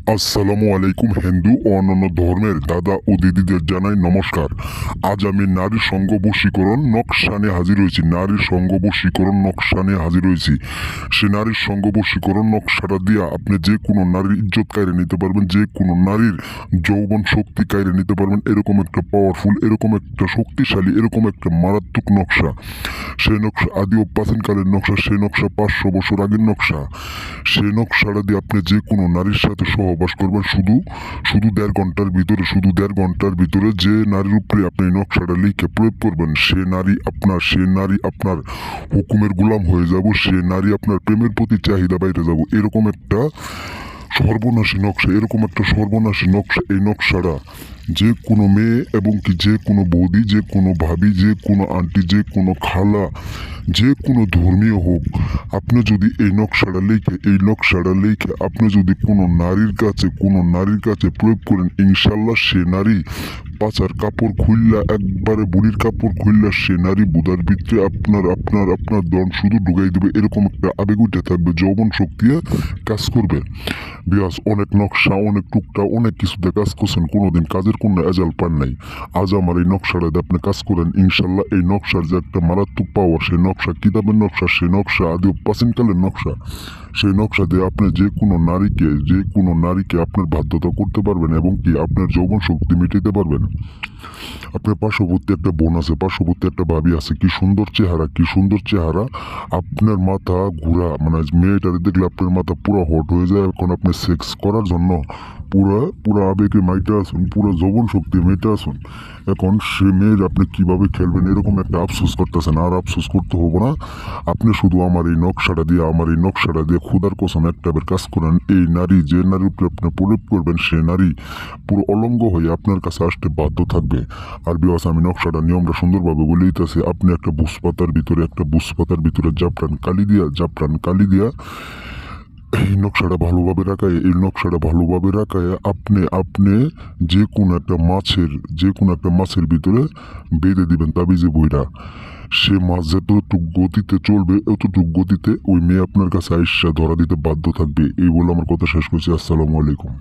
আসসালামু আলাইকুম। হিন্দু ও অন্যান্য ধর্মের দাদা ও দিদিদের জানাই নমস্কার। আজ আমি নারীর সঙ্গ বশীকরণ নকশা নিয়ে হাজির হয়েছি। নারীর সঙ্গ বশীকরণ নকশা নিয়ে হাজির হয়েছি। সে নারীর সঙ্গ বশীকরণ নকশাটা দিয়ে আপনি যে কোনো নারীর ইজ্জত কায়রে নিতে পারবেন, যে কোনো নারীর যৌবন শক্তি কায়রে নিতে পারবেন। এরকম একটা পাওয়ারফুল, এরকম একটা শক্তিশালী, এরকম একটা মারাত্মক নকশা। সেই নকশা আদি ও প্রাচীনকালের নকশা, সেই নকশা 500 বছর আগের নকশা। সেই নকশাটা দিয়ে আপনি যে কোনো নারীর সাথে সহবাস করবেন শুধু শুধু 1.5 ঘন্টার ভিতরে। শুধু 1.5 ঘন্টার ভিতরে যে নারীর উপরে আপনি এই নকশাটা লিখে প্রয়োগ করবেন, সে নারী আপনার হুকুমের গোলাম হয়ে যাব। সে নারী আপনার প্রেমের প্রতি চাহিদা বাইরে যাব। এরকম একটা সর্বনাশী নকশা, এরকম একটা সর্বনাশী নকশা। এই নকশাটা যে কোনো মেয়ে এবং কি যে কোনো বৌদি, যে কোনো ভাবি, যে কোনো আন্টি, যে কোনো খালা, যে কোনো ধর্মীয় হোক, আপনি যদি এই নকশাটা লিখে আপনি যদি কোনো নারীর কাছে প্রয়োগ করেন, ইনশাল্লাহ সে নারী পাচার কাপড় খুললা, একবারে বুড়ির কাপড় খুললা সে নারী বুদার ভিতরে আপনার আপনার আপনার দন শুধু ঢুকাই দেবে। এরকম একটা আবেগ উঠে থাকবে, যৌবন শক্তি কাজ করবে। বিয়াস, অনেক নকশা, অনেক টুকটা, অনেক কিছুতে কাজ করছেন, কোনোদিন কাজের কোনো এজাল পান নাই। আজ আমার এই নকশাটা দিয়ে আপনি কাজ করেন, ইনশাল্লাহ এই নকশার যে একটা মারাত্মক পাওয়ার, সেই নকশা কিতাবের নকশা, সেই নকশা আদি প্রাচীনকালের নকশা। সেই নকশা দিয়ে আপনি যে কোনো নারীকে আপনার বাধ্যতা করতে পারবেন এবং কি আপনার যৌবন শক্তি মিটাতে পারবেন। আপনার পার্শ্ববর্তী একটা বোন আছে, পার্শ্ববর্তী একটা ভাবি আছে, কি সুন্দর চেহারা, কি সুন্দর চেহারা। আপনার মাথা ঘুরা, মানে মেয়েটারে দেখলে আপনার মাথা পুরো হট হয়ে যায়। এখন আপনি সেক্স করার জন্য পুরা আবেগে মাইটা আসুন, পুরো যৌবন শক্তি মেয়েটা আসুন। এখন সে মেয়ের আপনি কিভাবে খেলবেন এরকম একটা আফসোস করতেছেন। আর আফসোস করতে হবো না। আপনি শুধু আমার এই নকশাটা দিয়ে ক্ষুধার কসম একটা বার কাজ করেন। যে নারীর উপরে আপনি প্রয়োগ করবেন, সে নারী পুরো অলঙ্গ হয়ে আপনার কাছে আসতে বাধ্য থাকবে। আর বিকজ আমি নকশাটা নিয়মটা সুন্দরভাবে বলে দিতেছি। আপনি একটা বুসপাতার ভিতরে জাফরান কালি দিয়া এই নকশাটা ভালোভাবে রাখায় আপনি যে কোনো একটা মাছের ভিতরে বেঁধে দিবেন তাবিজে বইরা। সে মাছ যতটুক গতিতে চলবে অতটুক গতিতে ওই মেয়ে আপনার কাছে আইসা ধরা দিতে বাধ্য থাকবে। এই বলে আমার কথা শেষ করছি। আসসালামু আলাইকুম।